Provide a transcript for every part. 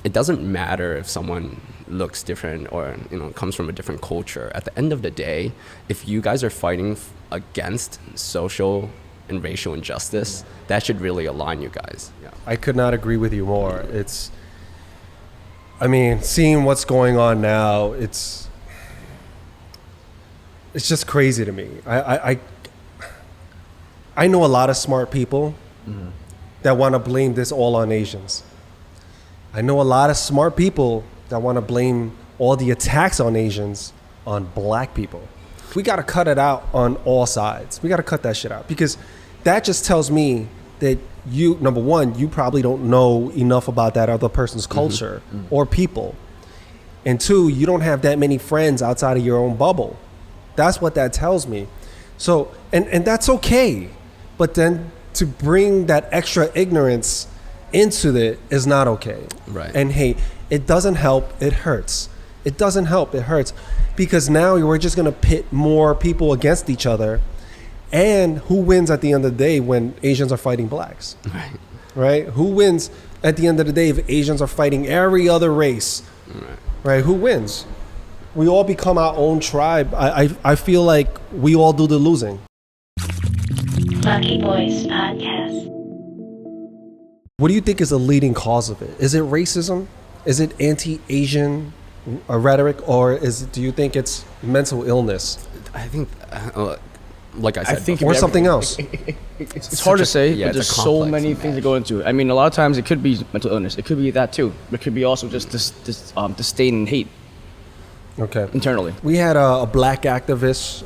it doesn't matter if someone looks different or comes from a different culture. At the end of the day, if you guys are fighting against social and racial injustice, that should really align you guys. Yeah. I could not agree with you more. Seeing what's going on now, it's just crazy to me. I know a lot of smart people that want to blame this all on Asians. I know a lot of smart people that want to blame all the attacks on Asians on black people. We got to cut it out on all sides. We got to cut that shit out, because that just tells me that you, number one, you probably don't know enough about that other person's culture or people. And two, you don't have that many friends outside of your own bubble. That's what that tells me. So, and that's okay. But then to bring that extra ignorance into it is not okay. Right. And hey, it doesn't help, it hurts. It doesn't help, it hurts. Because now we're just gonna pit more people against each other. And who wins at the end of the day when Asians are fighting blacks? Right? Who wins at the end of the day if Asians are fighting every other race? Right? Who wins? We all become our own tribe. I feel like we all do the losing. Lucky Boys Podcast. What do you think is the leading cause of it? Is it racism? Is it anti-Asian rhetoric? Or do you think it's mental illness? I think, like I said, or something else. It's hard to say, but there's so many things to go into. I mean, a lot of times it could be mental illness. It could be that too. It could be also just this disdain and hate. Okay. Internally. We had a black activist,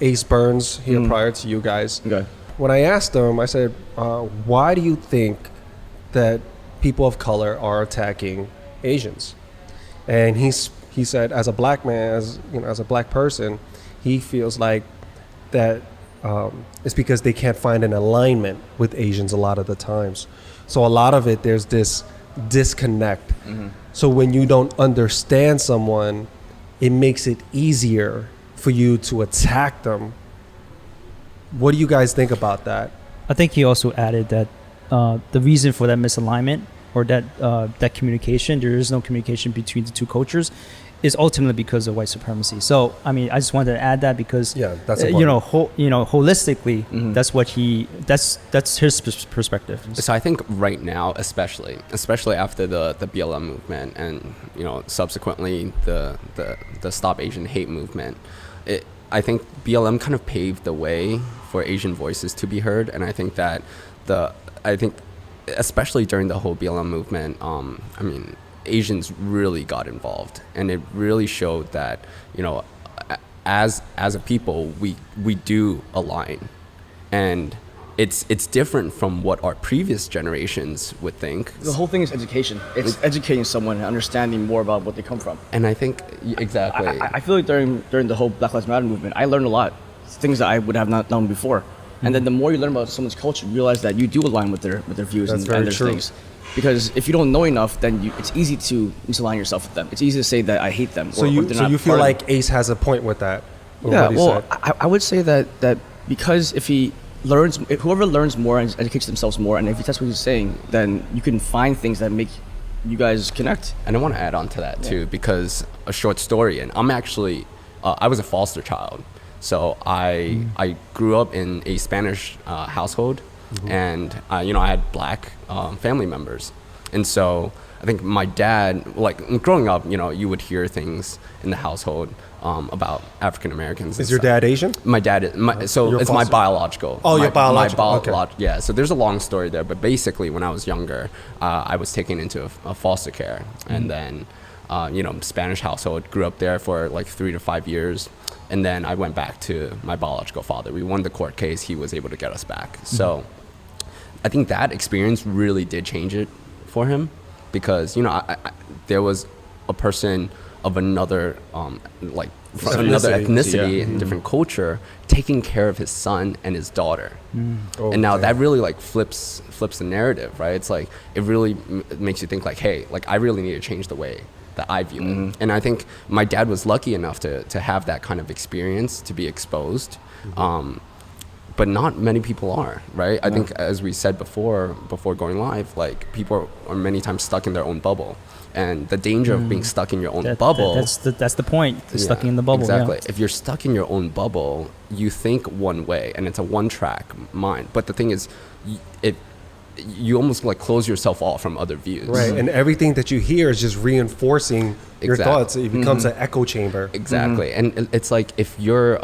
Ace Burns, here prior to you guys. Okay. When I asked him, I said, why do you think that people of color are attacking Asians? And he said, as a black man, as a black person, he feels like that it's because they can't find an alignment with Asians a lot of the times. So a lot of it, there's this disconnect. So when you don't understand someone, it makes it easier for you to attack them. What do you guys think about that? I think he also added that the reason for that misalignment or that communication, there is no communication between the two cultures, is ultimately because of white supremacy. So, I mean, I just wanted to add that because, that's holistically, that's his perspective. So I think right now, especially after the BLM movement and subsequently the Stop Asian Hate movement, I think BLM kind of paved the way for Asian voices to be heard, and I think that especially during the whole BLM movement, Asians really got involved, and it really showed that as a people we do align, and it's different from what our previous generations would think. The whole thing is education. It's educating someone and understanding more about what they come from. And I think exactly. I feel like during the whole Black Lives Matter movement, I learned a lot, things that I would have not known before. And then the more you learn about someone's culture, you realize that you do align with their views and their things. Because if you don't know enough, then it's easy to misalign yourself with them. It's easy to say that I hate them. So you feel like Ace has a point with that? Yeah, well, I would say that because if whoever learns more and educates themselves more, and if that's what he's saying, then you can find things that make you guys connect. And I want to add on to that too, because a short story, and I'm actually, I was a foster child. So I grew up in a Spanish household, and I had black family members, and so I think my dad, like growing up, you would hear things in the household about African Americans. Is your dad Asian? My dad is. So it's my biological. Oh, your biological. Okay. Yeah. So there's a long story there, but basically, when I was younger, I was taken into a foster care, and then Spanish household, grew up there for like 3 to 5 years. And then I went back to my biological father. We won the court case. He was able to get us back. So I think that experience really did change it for him, because, there was a person of another, another ethnicity and different culture taking care of his son and his daughter. And now that really flips the narrative, right? It's like, it really makes you think like, hey, I really need to change the way that I view it. And I think my dad was lucky enough to have that kind of experience, to be exposed. But not many people are, right? I think, as we said before going live, people are many times stuck in their own bubble. And the danger of being stuck in your own bubble. That's the point. Stuck in the bubble. Exactly. Yeah. If you're stuck in your own bubble, you think one way, and it's a one-track mind. But the thing is, you almost like close yourself off from other views. Right, and everything that you hear is just reinforcing your thoughts. It becomes an echo chamber. Exactly. And it's like if you're,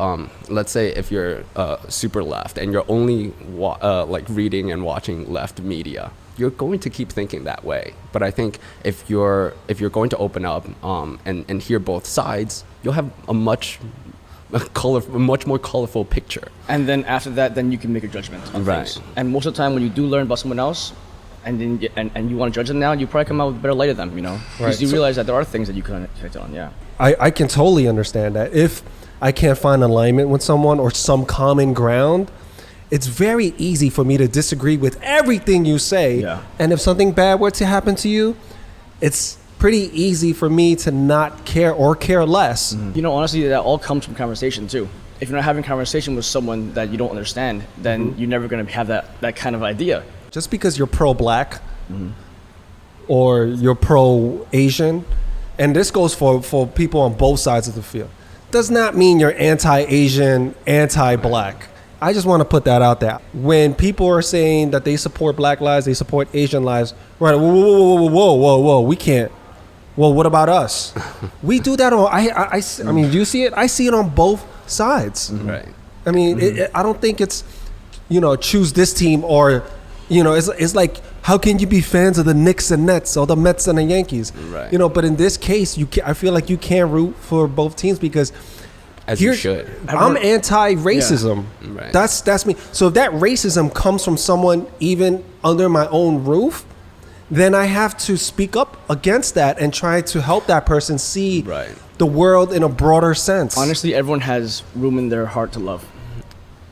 let's say if you're super left and you're only like reading and watching left media, you're going to keep thinking that way. But I think if you're going to open up and hear both sides, you'll have a much more colorful picture. And then after that, then you can make a judgment on things. And most of the time, when you do learn about someone else, and then and you want to judge them now, you probably come out with a better light of them, you know, because you realize that there are things that you can connect on. Yeah, I can totally understand that. If I can't find alignment with someone or some common ground, it's very easy for me to disagree with everything you say. Yeah. And if something bad were to happen to you, it's pretty easy for me to not care or care less. You know, honestly, that all comes from conversation too. If you're not having conversation with someone that you don't understand, then you're never going to have that kind of idea. Just because you're pro-black or you're pro-Asian, and this goes for people on both sides of the field, does not mean you're anti-Asian, anti-black. I just want to put that out there. When people are saying that they support black lives, they support Asian lives, right? Whoa, we can't. Well, what about us? We do that on. I mean, do you see it? I see it on both sides. Right. I mean, I don't think it's, choose this team or, it's like, how can you be fans of the Knicks and Nets or the Mets and the Yankees? Right. But in this case, I feel like you can't root for both teams because you should. I'm anti-racism. Yeah. Right. That's me. So if that racism comes from someone even under my own roof, then I have to speak up against that and try to help that person see the world in a broader sense. Honestly, everyone has room in their heart to love.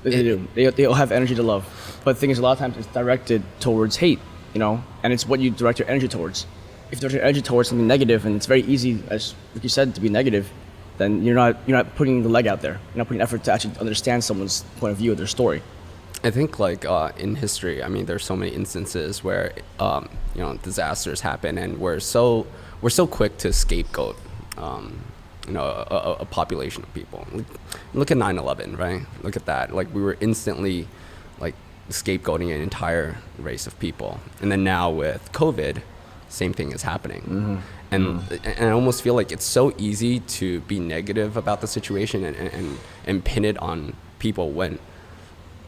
They do. They all have energy to love. But the thing is, a lot of times it's directed towards hate, and it's what you direct your energy towards. If you direct your energy towards something negative, and it's very easy, as like you said, to be negative, then you're not putting the leg out there. You're not putting effort to actually understand someone's point of view of their story. I think like in history, I mean, there's so many instances where disasters happen, and we're so quick to scapegoat a population of people. Look at 9/11, right? Look at that. Like we were instantly like scapegoating an entire race of people, and then now with COVID, same thing is happening. And I almost feel like it's so easy to be negative about the situation and pin it on people when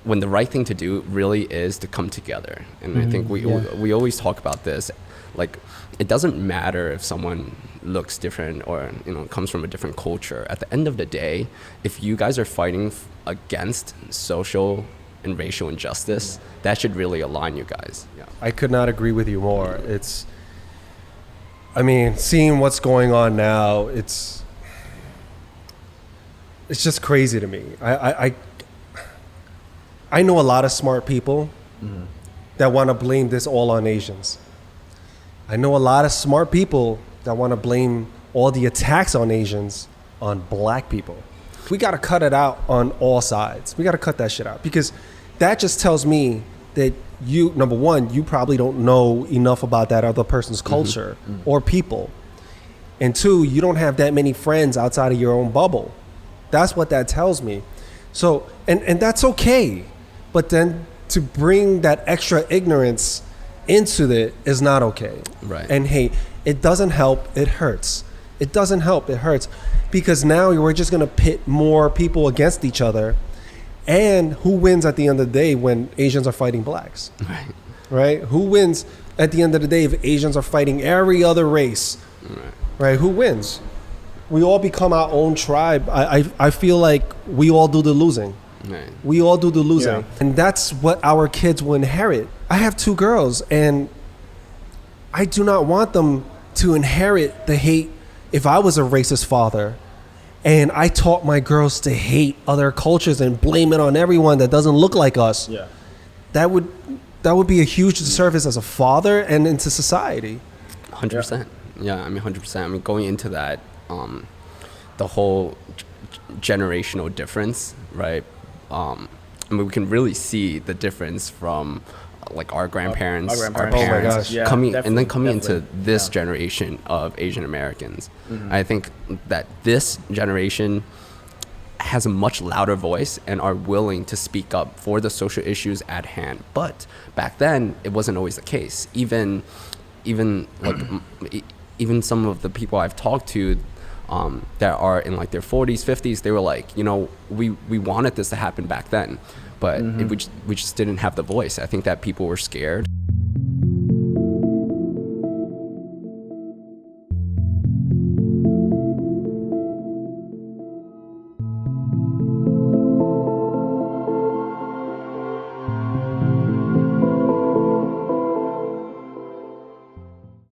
the right thing to do really is to come together. And I think we always talk about this, like it doesn't matter if someone looks different or comes from a different culture. At the end of the day, if you guys are fighting against social and racial injustice, that should really align you guys. Yeah. I could not agree with you more. Seeing what's going on now, it's just crazy to me. I know a lot of smart people that want to blame this all on Asians. I know a lot of smart people that want to blame all the attacks on Asians on black people. We got to cut it out on all sides. We got to cut that shit out because that just tells me that you, number one, you probably don't know enough about that other person's culture or people. And two, you don't have that many friends outside of your own bubble. That's what that tells me. So, and that's okay. But then to bring that extra ignorance into it is not okay. Right. And hey, it doesn't help, it hurts. It doesn't help, it hurts. Because now we're just gonna pit more people against each other. And who wins at the end of the day when Asians are fighting blacks? Right? Who wins at the end of the day if Asians are fighting every other race? Right? Who wins? We all become our own tribe. I feel like we all do the losing. Right. We all do the losing. Yeah. And that's what our kids will inherit. I have 2 girls, and I do not want them to inherit the hate. If I was a racist father and I taught my girls to hate other cultures and blame it on everyone that doesn't look like us, that would be a huge disservice as a father and into society. 100%. Yeah, 100%. Going into that, the whole generational difference, right? We can really see the difference from like our grandparents, Our our grandparents. Oh my parents, gosh. Yeah, coming and then definitely, coming into definitely. this Yeah. generation of Asian Americans. I think that this generation has a much louder voice and are willing to speak up for the social issues at hand. But back then, it wasn't always the case. Even like even some of the people I've talked to that are in like their 40s, 50s, they were like, you know, we wanted this to happen back then, but we just didn't have the voice. I think that people were scared.